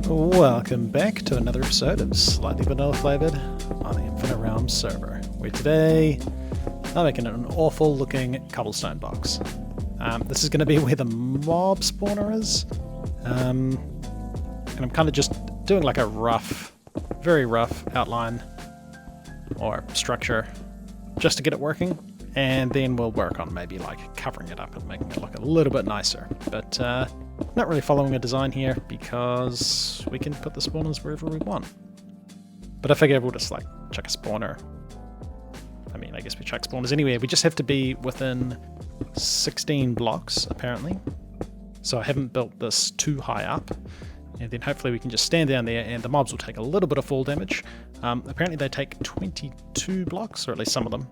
Welcome back to another episode of Slightly Vanilla Flavoured on the Infinite Realms server, where today I'm making an awful looking cobblestone box. This is going to be where the mob spawner is, and I'm kind of just doing like a rough, very rough outline or structure just to get it working, and then we'll work on maybe like covering it up and making it look a little bit nicer. But not really following a design here because we can put the spawners wherever we want. But I figure we'll just like chuck a spawner. I mean, I guess we chuck spawners anywhere. We just have to be within 16 blocks apparently. So I haven't built this too high up. And then hopefully we can just stand down there and the mobs will take a little bit of fall damage. Apparently they take 22 blocks, or at least some of them.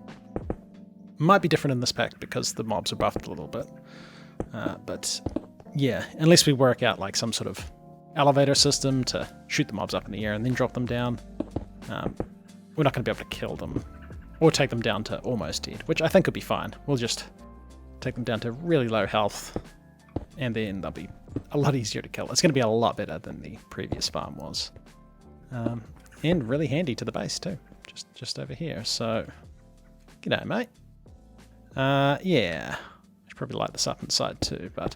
Might be different in this pack because the mobs are buffed a little bit. But yeah, unless we work out like some sort of elevator system to shoot the mobs up in the air and then drop them down, we're not going to be able to kill them or take them down to almost dead, which I think would be fine. We'll just take them down to really low health and then they'll be a lot easier to kill. It's going to be a lot better than the previous farm was. And really handy to the base too, just over here. So, g'day mate. Yeah, I should probably light this up inside too, but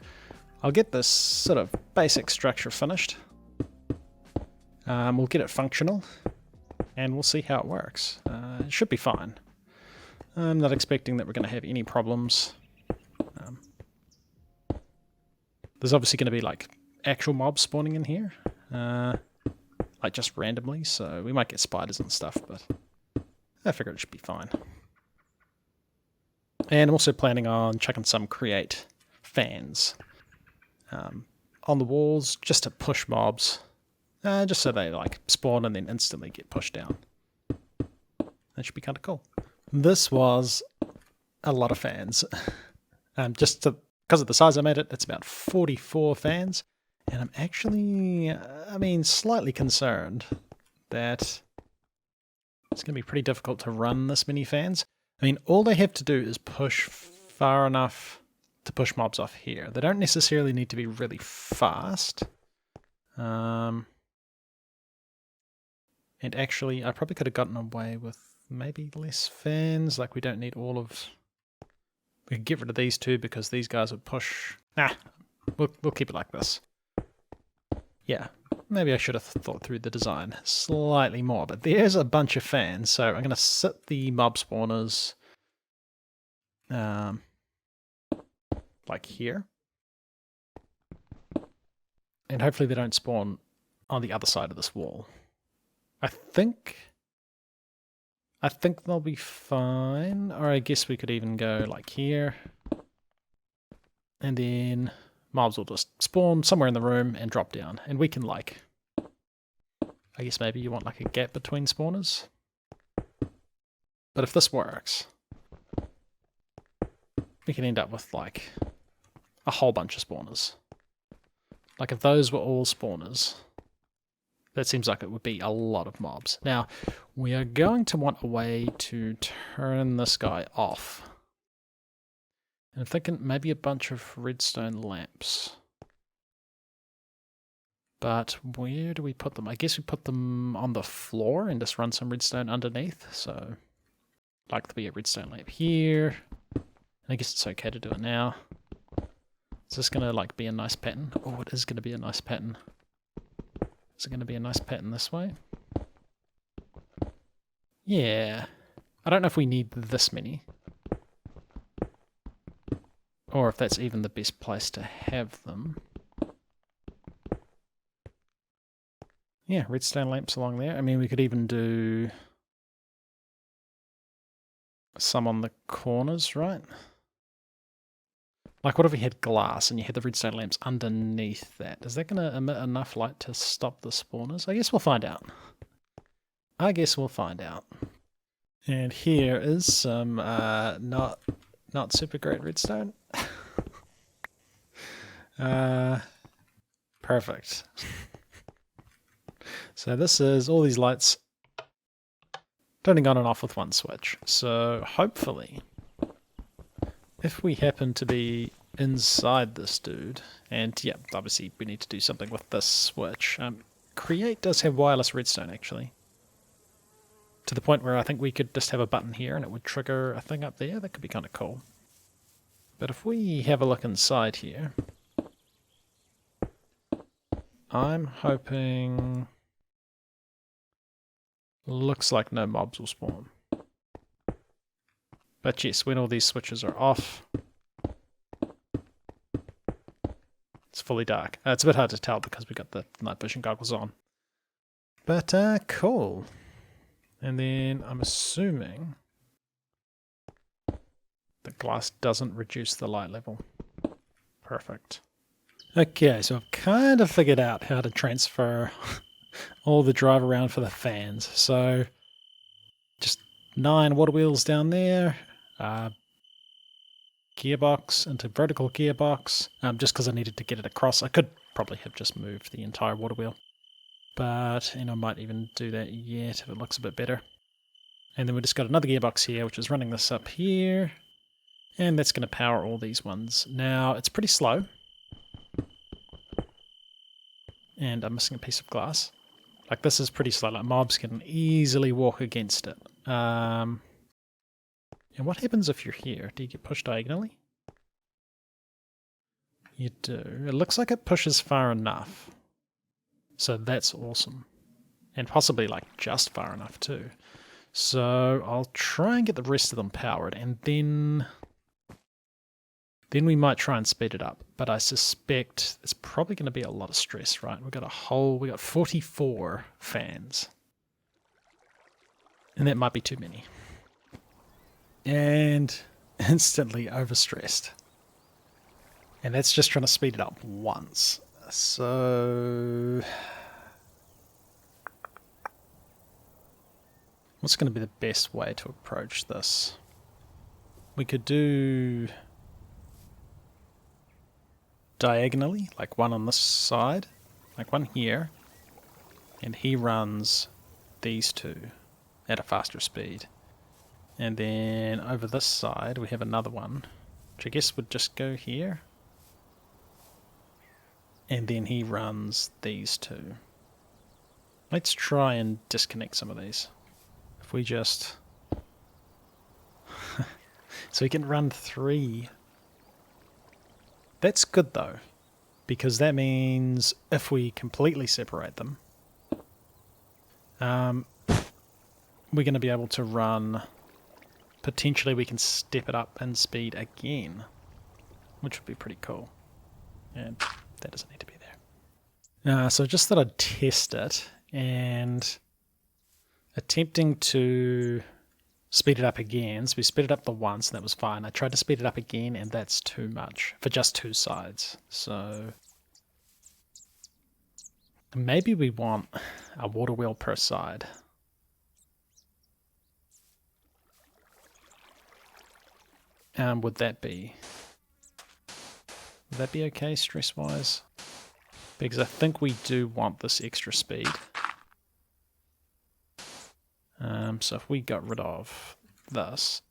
I'll get this sort of basic structure finished. We'll get it functional, and we'll see how it works. It should be fine. I'm not expecting that we're going to have any problems. There's obviously going to be like actual mobs spawning in here, like just randomly, so we might get spiders and stuff, but I figure it should be fine. And I'm also planning on chucking some create fans on the walls just to push mobs, just so they like spawn and then instantly get pushed down. That should be kind of cool. This was a lot of fans. Just because of the size I made it, it's about 44 fans, and I'm actually, slightly concerned that it's going to be pretty difficult to run this many fans. I mean, all they have to do is push far enough to push mobs off here. They don't necessarily need to be really fast. And actually, I probably could have gotten away with maybe less fans. Like, we don't need all of... We could get rid of these two because these guys would push... Nah, we'll keep it like this. Yeah, maybe I should have thought through the design slightly more, but there's a bunch of fans, so I'm going to sit the mob spawners like here. And hopefully they don't spawn on the other side of this wall. I think they'll be fine, or I guess we could even go like here. And then mobs will just spawn somewhere in the room and drop down. And we can like, I guess maybe you want like a gap between spawners. But if this works, we can end up with like a whole bunch of spawners. Like if those were all spawners, that seems like it would be a lot of mobs. Now, we are going to want a way to turn this guy off. And I'm thinking maybe a bunch of redstone lamps. But where do we put them? I guess we put them on the floor and just run some redstone underneath. So, like there'll be a redstone lamp here. And I guess it's okay to do it now. Is this going to like be a nice pattern? Oh, it is going to be a nice pattern. Is it going to be a nice pattern this way? Yeah. I don't know if we need this many. Or if that's even the best place to have them. Yeah, redstone lamps along there. I mean, we could even do some on the corners, right? Like, what if we had glass and you had the redstone lamps underneath that? Is that going to emit enough light to stop the spawners? I guess we'll find out. And here is some not super great redstone. Perfect. So this is all these lights turning on and off with one switch. So hopefully, if we happen to be inside this dude, and yeah, obviously we need to do something with this switch, Create does have wireless redstone, actually. To the point where I think we could just have a button here and it would trigger a thing up there. That could be kind of cool. But if we have a look inside here, I'm hoping... Looks like no mobs will spawn. But yes, when all these switches are off, it's fully dark. It's a bit hard to tell because we got the night vision goggles on. But cool. And then I'm assuming the glass doesn't reduce the light level. Perfect. Okay, so I've kind of figured out how to transfer all the drive around for the fans. So just 9 water wheels down there, gearbox into vertical gearbox, just because I needed to get it across. I could probably have just moved the entire water wheel, but I might even do that yet if it looks a bit better. And then we just got another gearbox here, which is running this up here, and that's going to power all these ones. Now, it's pretty slow, and I'm missing a piece of glass. Like, this is pretty slow. Like, mobs can easily walk against it. And what happens if you're here? Do you get pushed diagonally? You do. It looks like it pushes far enough. So that's awesome. And possibly, like, just far enough, too. So I'll try and get the rest of them powered, and then we might try and speed it up. But I suspect it's probably going to be a lot of stress, right? We got 44 fans. And that might be too many. And instantly overstressed. And that's just trying to speed it up once. So what's going to be the best way to approach this? We could do diagonally, like one on this side, like one here, and he runs these two at a faster speed. And then over this side we have another one, which I guess would just go here. And then he runs these two. Let's try and disconnect some of these. If we just... so we can run 3. That's good though, because that means if we completely separate them, we're going to be able to run... Potentially we can step it up in speed again, which would be pretty cool. And that doesn't need to be there. So I just thought I'd test it, and attempting to speed it up again. So we sped it up the once, and that was fine. I tried to speed it up again, and that's too much for just 2 sides. So maybe we want a water wheel per side. Would that be okay stress-wise? Because I think we do want this extra speed. So if we got rid of this,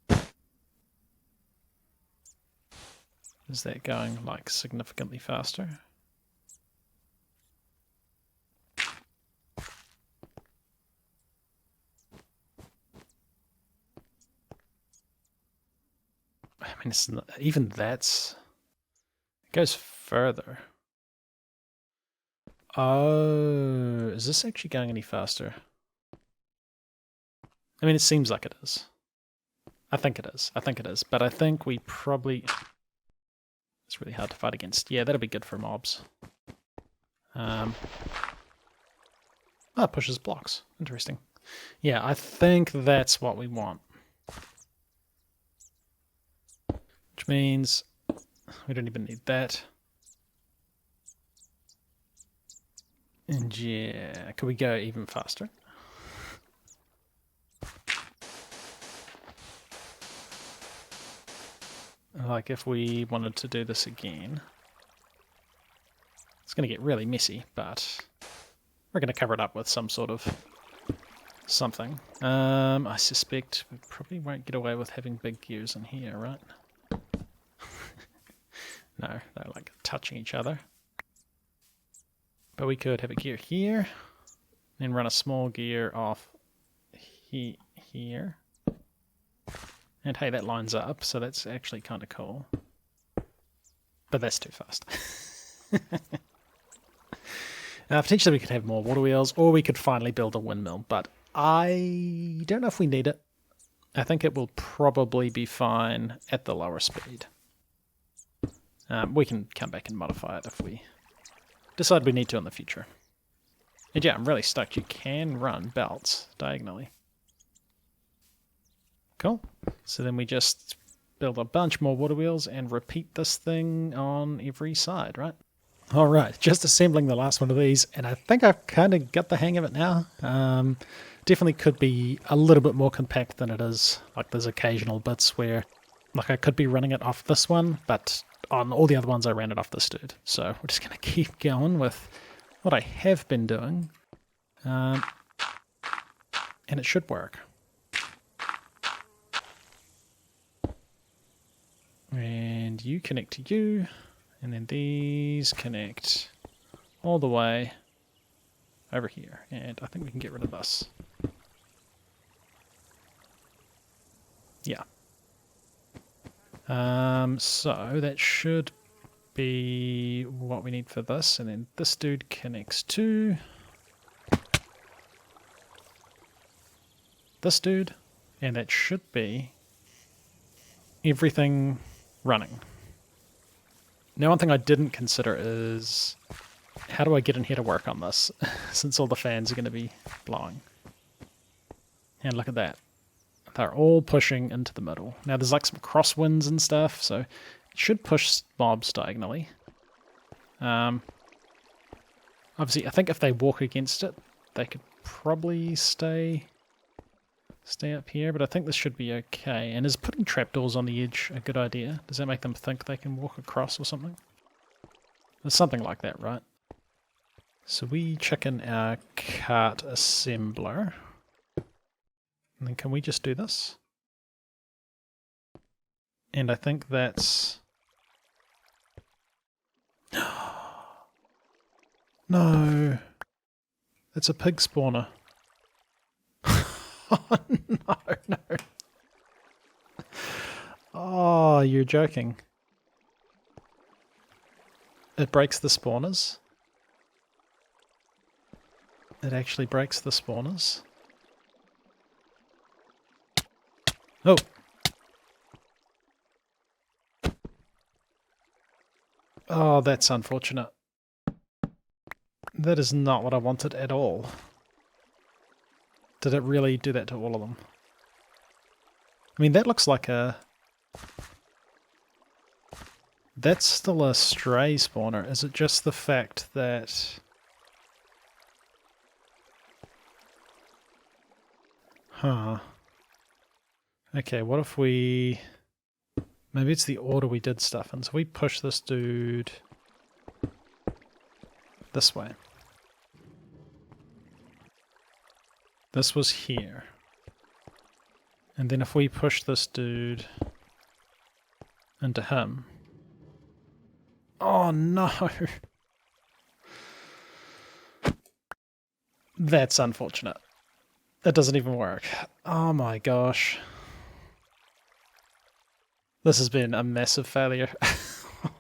is that going like significantly faster? I mean, it's not, even that's... It goes further. Oh, is this actually going any faster? I mean, it seems like it is. I think it is. But I think we probably... It's really hard to fight against. Yeah, that'll be good for mobs. Oh, it pushes blocks. Interesting. Yeah, I think that's what we want. Which means we don't even need that. And yeah, could we go even faster? Like if we wanted to do this again. It's going to get really messy, but we're going to cover it up with some sort of something. I suspect we probably won't get away with having big gears in here, right? No, they're like touching each other. But we could have a gear here, Then run a small gear off here. And hey, that lines up, so that's actually kind of cool. But that's too fast. Potentially we could have more water wheels, or we could finally build a windmill, but I don't know if we need it. I think it will probably be fine at the lower speed. We can come back and modify it if we decide we need to in the future. And yeah, I'm really stoked you can run belts diagonally. Cool. So then we just build a bunch more water wheels and repeat this thing on every side, right? Alright, just assembling the last one of these, and I think I've kind of got the hang of it now. Definitely could be a little bit more compact than it is. Like there's occasional bits where like I could be running it off this one, but on all the other ones I ran it off this dude. So we're just going to keep going with what I have been doing. And it should work. And you connect to you, and then these connect all the way over here. And I think we can get rid of this. Yeah. So that should be what we need for this, and then this dude connects to this dude, and that should be everything running. Now, one thing I didn't consider is how do I get in here to work on this since all the fans are going to be blowing. And look at that. They're all pushing into the middle. Now there's like some crosswinds and stuff, so it should push mobs diagonally. Obviously, I think if they walk against it, they could probably stay up here, but I think this should be okay. And is putting trapdoors on the edge a good idea? Does that make them think they can walk across or something? There's something like that, right? So we check in our cart assembler. And then can we just do this? And I think that's... No! It's a pig spawner. Oh, no. Oh, you're joking. It breaks the spawners. It actually breaks the spawners. Oh! Oh, that's unfortunate. That is not what I wanted at all. Did it really do that to all of them? I mean, that looks like a... That's still a stray spawner. Is it just the fact that... Huh. Okay, what if we... Maybe it's the order we did stuff in. So we push this dude this way. This was here. And then if we push this dude into him... Oh no! That's unfortunate. That doesn't even work. Oh my gosh. This has been a massive failure. Oh,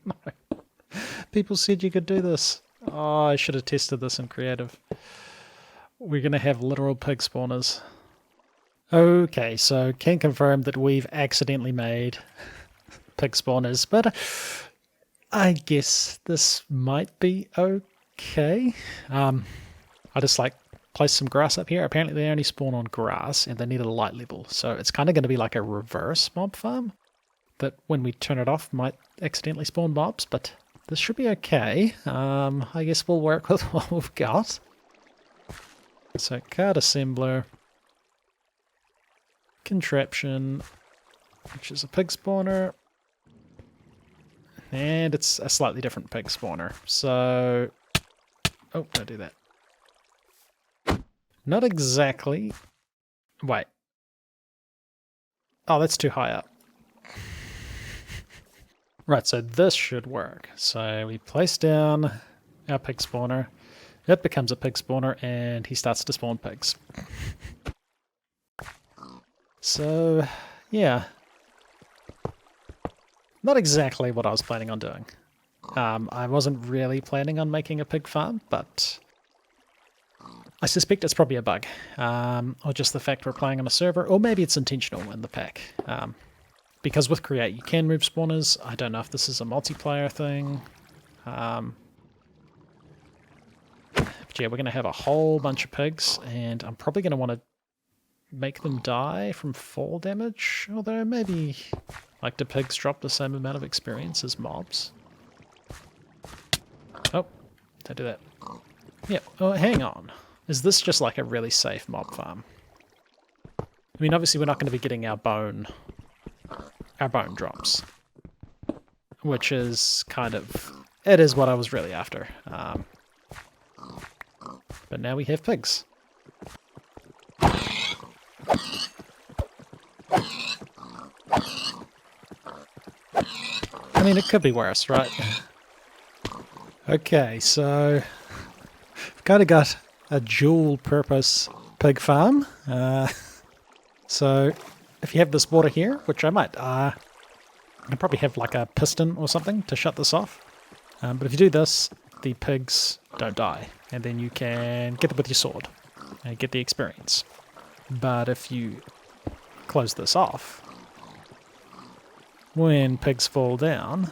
no. People said you could do this. Oh, I should have tested this in creative. We're going to have literal pig spawners. Okay, so can confirm that we've accidentally made pig spawners, but I guess this might be okay. I just place some grass up here. Apparently they only spawn on grass and they need a light level, so it's kind of going to be like a reverse mob farm that when we turn it off might accidentally spawn mobs, but this should be okay. I guess we'll work with what we've got. So card assembler, contraption, which is a pig spawner, and it's a slightly different pig spawner. So, oh, don't do that. Not exactly. Wait. Oh, that's too high up. Right, so this should work. So we place down our pig spawner, it becomes a pig spawner and he starts to spawn pigs. So, yeah. Not exactly what I was planning on doing. I wasn't really planning on making a pig farm, but I suspect it's probably a bug. Or just the fact we're playing on a server, or maybe it's intentional in the pack. Because with Create you can move spawners. I don't know if this is a multiplayer thing. But yeah, we're going to have a whole bunch of pigs, and I'm probably going to want to make them die from fall damage, although maybe, like, do pigs drop the same amount of experience as mobs? Oh, don't do that. Yeah, oh, hang on. Is this just like a really safe mob farm? I mean, obviously we're not going to be getting our bone drops, which is kind of, it is what I was really after. But now we have pigs. I mean, it could be worse, right? Okay, so I've kind of got a dual-purpose pig farm. So if you have this water here, which I might, I probably have like a piston or something to shut this off. But if you do this, the pigs don't die, and then you can get them with your sword and get the experience. But if you close this off, when pigs fall down,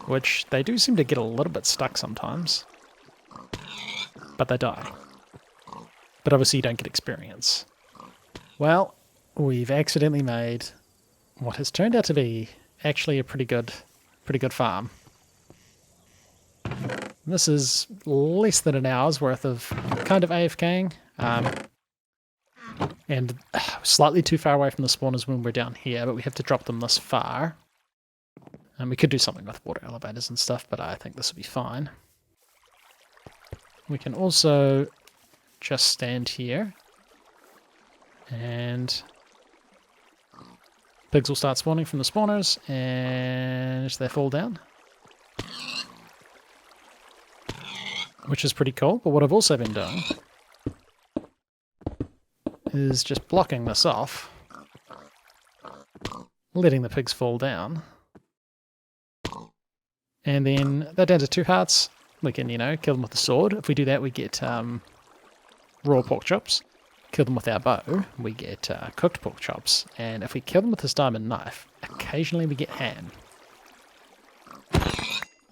which they do seem to get a little bit stuck sometimes, but they die. But obviously you don't get experience. Well, we've accidentally made what has turned out to be actually a pretty good farm. This is less than an hour's worth of kind of AFKing, and slightly too far away from the spawners when we're down here, but we have to drop them this far. And we could do something with water elevators and stuff, but I think this will be fine. We can also just stand here, and pigs will start spawning from the spawners, and they fall down, which is pretty cool. But what I've also been doing is just blocking this off, letting the pigs fall down, and then they're down to 2 hearts. We can, kill them with the sword. If we do that, we get raw pork chops. Kill them with our bow, we get cooked pork chops. And if we kill them with this diamond knife, occasionally we get ham.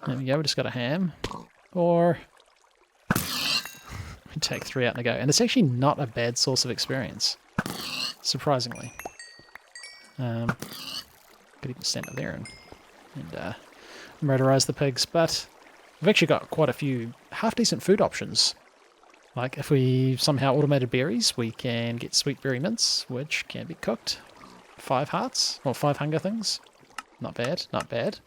There we go, we just got a ham. Or we take 3 out and a go. And it's actually not a bad source of experience, surprisingly. Could even stand up there and murderize the pigs, but we've actually got quite a few half-decent food options. Like, if we somehow automated berries, we can get sweet berry mints, which can be cooked. 5 hearts, or 5 hunger things. Not bad, not bad.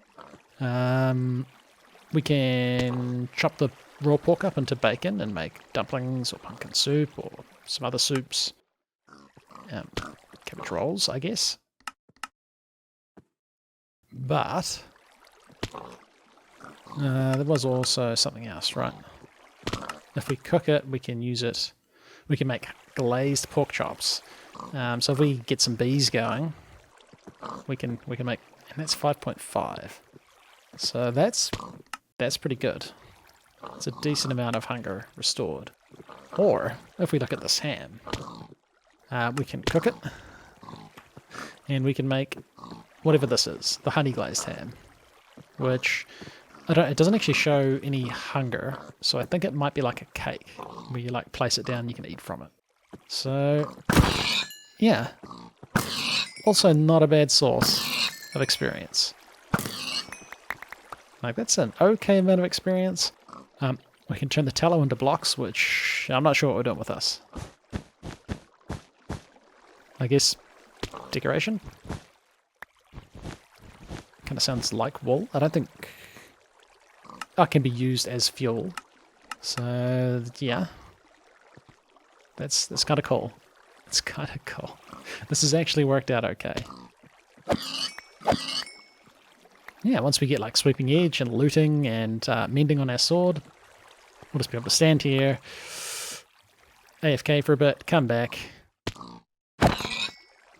We can chop the raw pork up into bacon and make dumplings or pumpkin soup or some other soups. Cabbage rolls, I guess. But there was also something else, right? If we cook it, we can use it. We can make glazed pork chops. So if we get some bees going, we can make, and that's 5.5. So that's pretty good. It's a decent amount of hunger restored. Or if we look at this ham, we can cook it, and we can make whatever this is, the honey glazed ham, which it doesn't actually show any hunger, so I think it might be like a cake where you like place it down and you can eat from it. So yeah, also not a bad source of experience. Like, that's an okay amount of experience. We can turn the tallow into blocks, which I'm not sure what we're doing with this. I guess decoration? Kind of sounds like wool. I don't think it can be used as fuel. So yeah, that's kind of cool. It's kind of cool. This has actually worked out okay. Yeah, once we get like sweeping edge and looting and mending on our sword, We'll just be able to stand here, AFK for a bit, come back,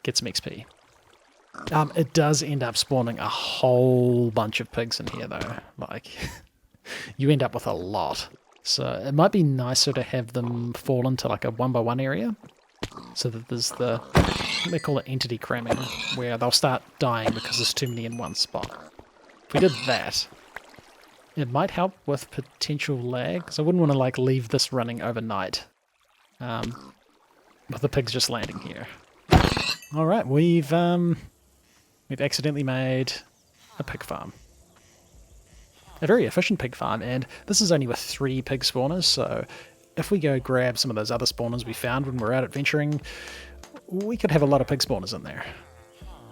get some XP. It does end up spawning a whole bunch of pigs in here though, like, you end up with a lot. So it might be nicer to have them fall into like a 1x1 area, so that there's the, they call it entity cramming, where they'll start dying because there's too many in one spot. If we did that, it might help with potential lag, because I wouldn't want to like leave this running overnight with the pigs just landing here. Alright, we've accidentally made a pig farm. A very efficient pig farm, and this is only with 3 pig spawners, so if we go grab some of those other spawners we found when we're out adventuring, we could have a lot of pig spawners in there.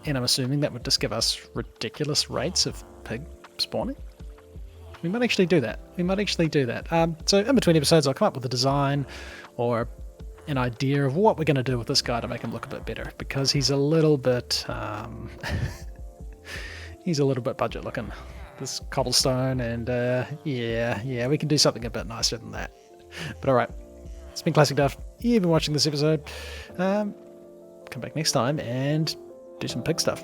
And I'm assuming that would just give us ridiculous rates of pig spawning. We might actually do that. So in between episodes I'll come up with a design or an idea of what we're going to do with this guy to make him look a bit better, because he's a little bit budget looking. This cobblestone, and yeah, we can do something a bit nicer than that. But alright, it's been ClassicDuff. You've been watching this episode. Come back next time and do some pig stuff.